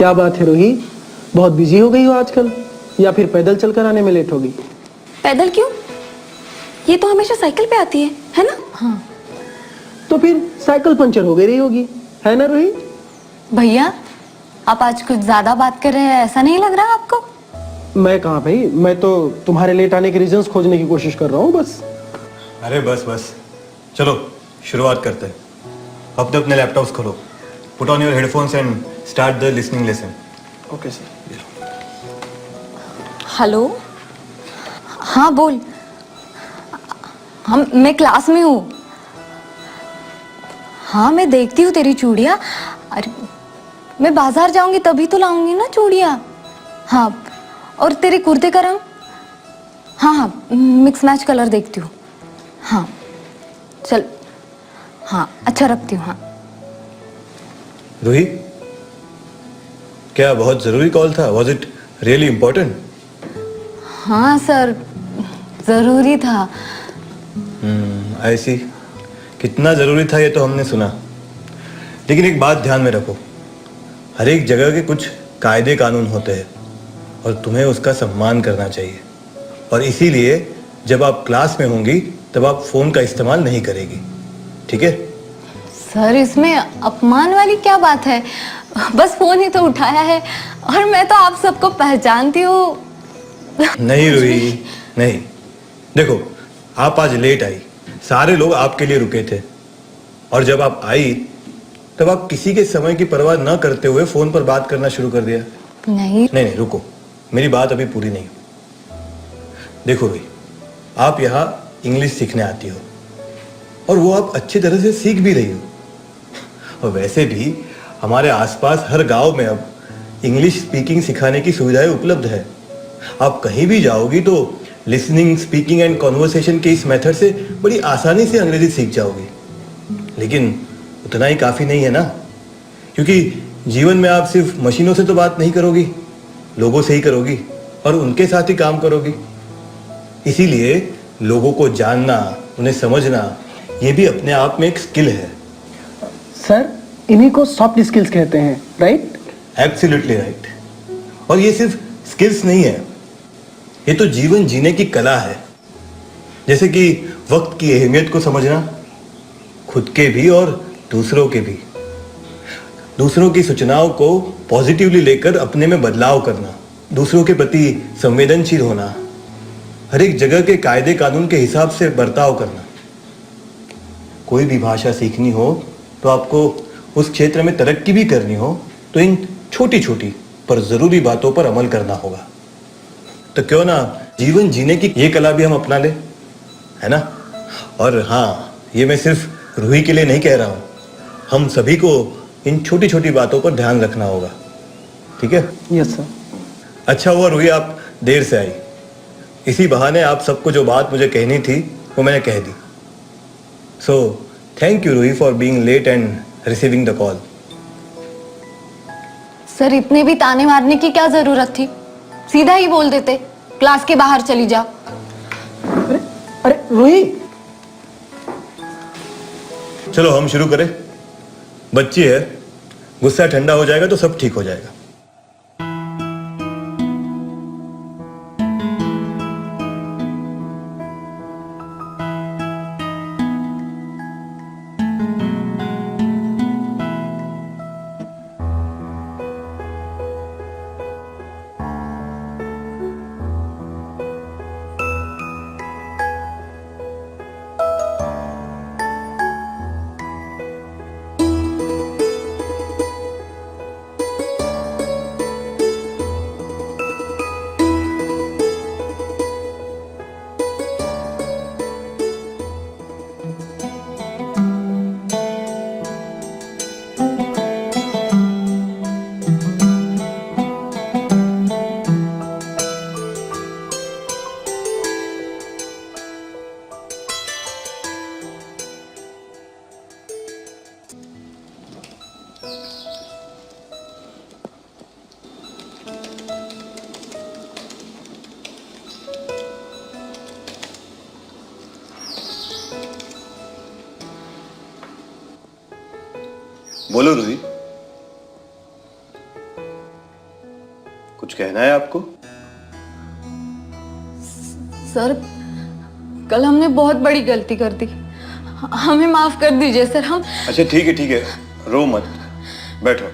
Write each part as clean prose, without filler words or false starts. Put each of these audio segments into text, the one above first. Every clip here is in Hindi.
क्या बात है रूही, बहुत बिजी हो गई हो आजकल, या फिर पैदल चलकर आने में लेट होगी? पैदल क्यों? ये तो हमेशा साइकिल पे आती है ना? हाँ। तो फिर साइकिल पंचर हो गई रही होगी, है ना रूही? भैया, आप आज कुछ ज्यादा बात कर रहे हैं, ऐसा नहीं लग रहा आपको? मैं कहाँ भाई, मैं तो तुम्हारे लेट आने के रीजंस खोजने की कोशिश कर रहा हूँ बस। अरे बस बस, चलो शुरुआत करते हैं। अपने अपने लैपटॉप्स खोलो, put on your headphones and start the listening lesson. Okay sir. Hello, हाँ बोल। मैं क्लास में हूँ। हाँ, मैं देखती हूँ तेरी चूड़ियाँ। अरे मैं बाजार जाऊंगी तभी तो लाऊंगी ना चूड़ियाँ। हाँ, और तेरे कुर्ते का रंग? हाँ हाँ, मिक्स मैच कलर देखती हूँ। हाँ चल, हाँ अच्छा रखती हूँ। हाँ रूही, क्या बहुत जरूरी कॉल था? Was it really important? हाँ सर, जरूरी था। आई सी। कितना जरूरी था ये तो हमने सुना, लेकिन एक बात ध्यान में रखो, हर एक जगह के कुछ कायदे कानून होते हैं और तुम्हें उसका सम्मान करना चाहिए। और इसीलिए जब आप क्लास में होंगी तब आप फोन का इस्तेमाल नहीं करेगी, ठीक है? सर, इसमें अपमान वाली क्या बात है? बस फोन ही तो उठाया है, और मैं तो आप सबको पहचानती हूँ। नहीं रूही, नहीं। देखो, आप आज लेट आई, सारे लोग आपके लिए रुके थे, और जब आप आई तब आप किसी के समय की परवाह न करते हुए फोन पर बात करना शुरू कर दिया। नहीं नहीं, रुको, मेरी बात अभी पूरी नहीं। देखो रूही, आप यहाँ इंग्लिश सीखने आती हो, और वो आप अच्छी तरह से सीख भी रही हो। और वैसे भी हमारे आसपास हर गांव में अब इंग्लिश स्पीकिंग सिखाने की सुविधाएं उपलब्ध है। आप कहीं भी जाओगी तो लिसनिंग, स्पीकिंग एंड कॉन्वर्सेशन के इस मेथड से बड़ी आसानी से अंग्रेजी सीख जाओगी। लेकिन उतना ही काफी नहीं है ना, क्योंकि जीवन में आप सिर्फ मशीनों से तो बात नहीं करोगी, लोगों से ही करोगी, और उनके साथ ही काम करोगी। इसीलिए लोगों को जानना, उन्हें समझना, ये भी अपने आप में एक स्किल है। सर, इन्हीं को सॉफ्ट स्किल्स कहते हैं, राइट? Absolutely right. और ये सिर्फ स्किल्स नहीं है, ये तो जीवन जीने की कला है। जैसे कि वक्त की अहमियत को समझना, खुद के भी और दूसरों के भी। दूसरों की सूचनाओं को पॉजिटिवली लेकर अपने में बदलाव करना, दूसरों के प्रति संवेदनशील होना, हर एक जगह के कायदे कानून के हिसाब से बर्ताव करना। कोई भी भाषा सीखनी हो तो आपको उस क्षेत्र में तरक्की भी करनी हो तो इन छोटी छोटी पर जरूरी बातों पर अमल करना होगा। तो क्यों ना जीवन जीने की ये कला भी हम अपना ले, है ना? और हाँ, ये मैं सिर्फ रूही के लिए नहीं कह रहा हूँ, हम सभी को इन छोटी छोटी बातों पर ध्यान रखना होगा, ठीक है? Yes sir. अच्छा हुआ रूही आप देर से आई, इसी बहाने आप सबको जो बात मुझे कहनी थी वो मैंने कह दी। So thank you Ruhi for being late and receiving the call. Sir, इतने भी ताने मारने की क्या जरूरत थी? सीधा ही बोल देते, क्लास के बाहर चली जाओ। अरे अरे रूही, चलो हम शुरू करें। बच्ची है, गुस्सा ठंडा हो जाएगा तो सब ठीक हो जाएगा। बोलो रूही। कुछ कहना है आपको? सर, कल हमने बहुत बड़ी गलती कर दी, हमें माफ कर दीजिए सर। हम अच्छा ठीक है, रो मत, बैठो।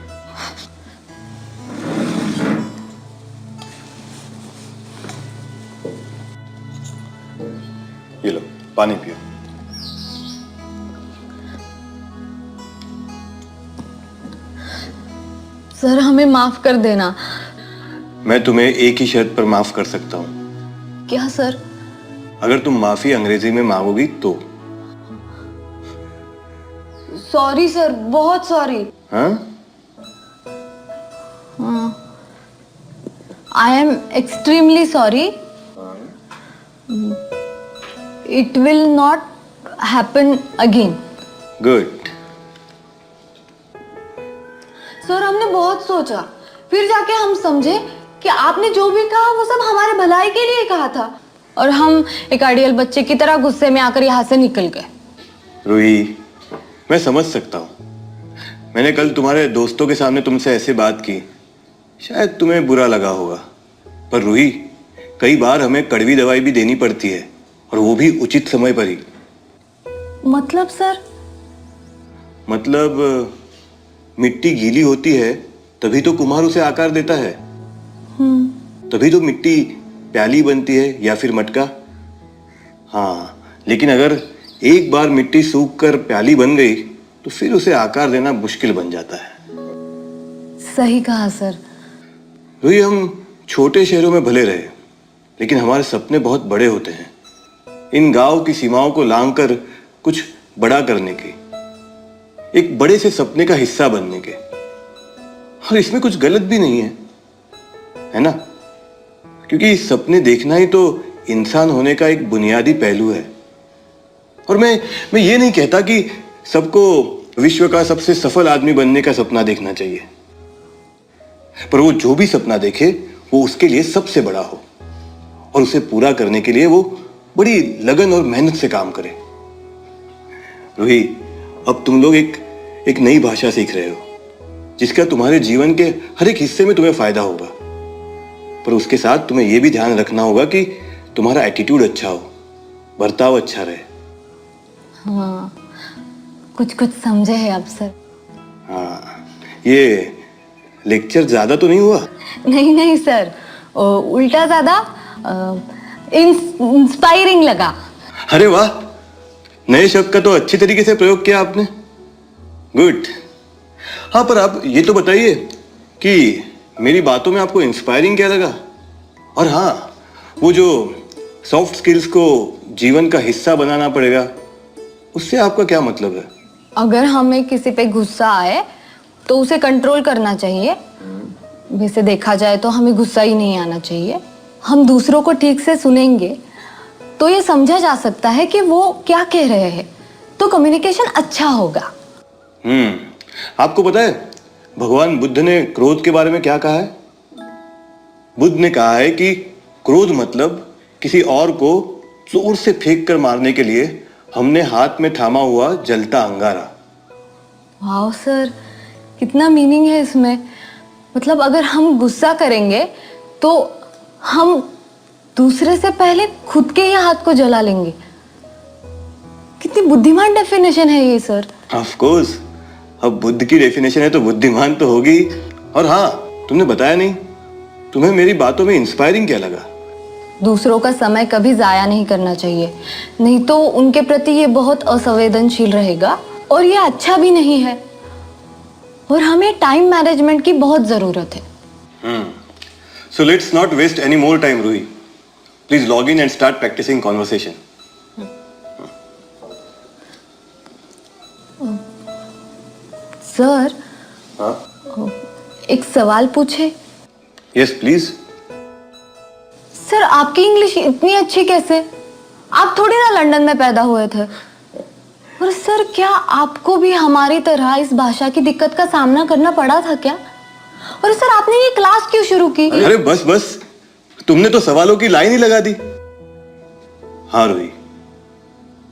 ये लो पानी पियो। सर, हमें माफ कर देना। मैं तुम्हें एक ही शर्त पर माफ कर सकता हूं। क्या सर? अगर तुम माफी अंग्रेजी में मांगोगी तो। सॉरी सर, बहुत सॉरी। हाँ? I am extremely sorry. It will not happen again. Good. Sir, हमने बहुत सोचा, फिर जाके हम समझे कि आपने जो भी कहा वो सब हमारे भलाई के लिए कहा था, और हम एक आइडियल बच्चे की तरह गुस्से में आकर यहाँ से निकल गए। रूही, मैं समझ सकता हूँ। मैंने कल तुम्हारे दोस्तों के सामने तुमसे ऐसे बात की, शायद तुम्हें बुरा लगा होगा। पर रूही, कई बार हमें कड़वी दवाई भी देनी पड़ती है, और वो भी उचित समय पर ही। मतलब सर? मतलब मिट्टी गीली होती है तभी तो कुम्हार उसे आकार देता है। तभी तो मिट्टी प्याली बनती है या फिर मटका। हाँ, लेकिन अगर एक बार मिट्टी सूख कर प्याली बन गई तो फिर उसे आकार देना मुश्किल बन जाता है। सही कहा सर। रूही, हम छोटे शहरों में भले रहे, लेकिन हमारे सपने बहुत बड़े होते हैं। इन गांव की सीमाओं को लांघकर कुछ बड़ा करने के, एक बड़े से सपने का हिस्सा बनने के। और इसमें कुछ गलत भी नहीं है ना? क्योंकि सपने देखना ही तो इंसान होने का एक बुनियादी पहलू है। और मैं ये नहीं कहता कि सबको विश्व का सबसे सफल आदमी बनने का सपना देखना चाहिए, पर वो जो भी सपना देखे वो उसके लिए सबसे बड़ा हो, और उसे पूरा करने के लिए वो बड़ी लगन और मेहनत से काम करे। रूही, अब तुम लोग एक नई भाषा सीख रहे हो, जिसका तुम्हारे जीवन के हर एक हिस्से में तुम्हें फायदा होगा। पर उसके साथ तुम्हें यह भी ध्यान रखना होगा कि तुम्हारा एटीट्यूड अच्छा हो, बर्ताव अच्छा रहे। हाँ, कुछ समझे हैं आप सर। हाँ, ये लेक्चर ज्यादा तो नहीं हुआ? नहीं सर, उल्टा ज्यादा इंस्पायरिंग लगा। अरे वाह, नए शब्द का तो अच्छी तरीके से प्रयोग किया आपने। गुड। हाँ, पर आप ये तो बताइए कि मेरी बातों में आपको इंस्पायरिंग क्या लगा? और हाँ, वो जो सॉफ्ट स्किल्स को जीवन का हिस्सा बनाना पड़ेगा, उससे आपका क्या मतलब है? अगर हमें किसी पे गुस्सा आए तो उसे कंट्रोल करना चाहिए। वैसे देखा जाए तो हमें गुस्सा ही नहीं आना चाहिए। हम दूसरों को ठीक से सुनेंगे तो ये समझा जा सकता है कि वो क्या कह रहे हैं, तो कम्युनिकेशन अच्छा होगा। आपको पता है भगवान बुद्ध ने क्रोध के बारे में क्या कहा है? बुद्ध ने कहा है कि क्रोध मतलब किसी और को जोर से फेंक कर मारने के लिए हमने हाथ में थामा हुआ जलता अंगारा। वाह सर, कितना मीनिंग है इसमें। मतलब अगर हम गुस्सा करेंगे तो हम दूसरे से पहले खुद के ही हाथ को जला लेंगे। कितनी बुद्धिमान डेफिनेशन है ये सर। ऑफ कोर्स, अब बुद्ध की डेफिनेशन है तो बुद्धिमान तो होगी। और हाँ, तुमने बताया नहीं, तुम्हें मेरी बातों में इंस्पायरिंग क्या लगा? दूसरों का समय कभी जाया नहीं करना चाहिए, नहीं तो उनके प्रति ये बहुत असंवेदनशील रहेगा, और ये अच्छा भी नहीं है। और हमें टाइम मैनेजमेंट की बहुत जरूरत है। So let's not waste any more time, Ruhi. Please log in and start practicing conversation. Sir, हाँ? एक सवाल पूछे? Yes, please. सर, आपकी इंग्लिश इतनी अच्छी कैसे? आप थोड़ी ना लंदन में पैदा हुए थे। और सर, क्या आपको भी हमारी तरह इस भाषा की दिक्कत का सामना करना पड़ा था क्या? और सर, आपने ये क्लास क्यों शुरू की? अरे बस, तुमने तो सवालों की लाइन ही लगा दी। हाँ रूही,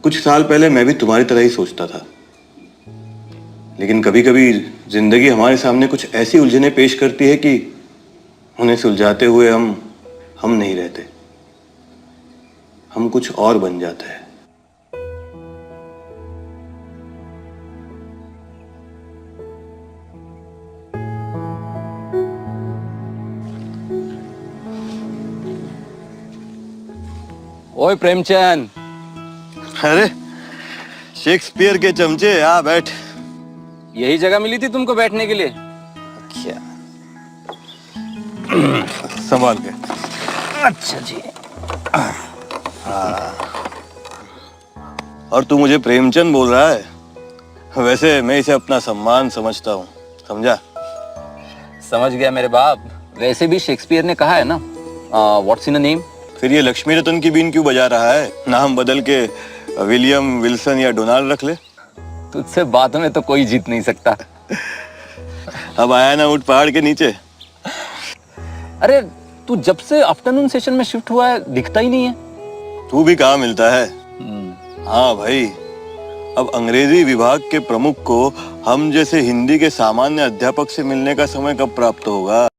कुछ साल पहले मैं भी तुम्हारी तरह ही सोचता था, लेकिन कभी कभी जिंदगी हमारे सामने कुछ ऐसी उलझनें पेश करती है कि उन्हें सुलझाते हुए हम नहीं रहते, हम कुछ और बन जाते हैं। ओए प्रेमचंद, अरे शेक्सपियर के चमचे, आ बैठ। यही जगह मिली थी तुमको बैठने के लिए? क्या संभाल के। अच्छा जी। और तू मुझे प्रेमचंद बोल रहा है? वैसे मैं इसे अपना सम्मान समझता हूँ, समझा? समझ गया मेरे बाप। वैसे भी शेक्सपियर ने कहा है ना, व्हाट्स इन अ नेम। फिर ये लक्ष्मी रतन की बीन क्यों बजा रहा है? नाम बदल के विलियम, विल्सन या डोनाल्ड रख ले। तुझसे बातों में तो कोई जीत नहीं सकता। अब आया ना ऊंट पहाड़ के नीचे। अरे तू जब से आफ्टरनून सेशन में शिफ्ट हुआ है दिखता ही नहीं है। तू भी कहाँ मिलता है? हाँ भाई, अब अंग्रेजी विभाग के प्रमुख को हम जैसे हिंदी के सामान्य अध्यापक से मिलने का समय कब प्राप्त होगा?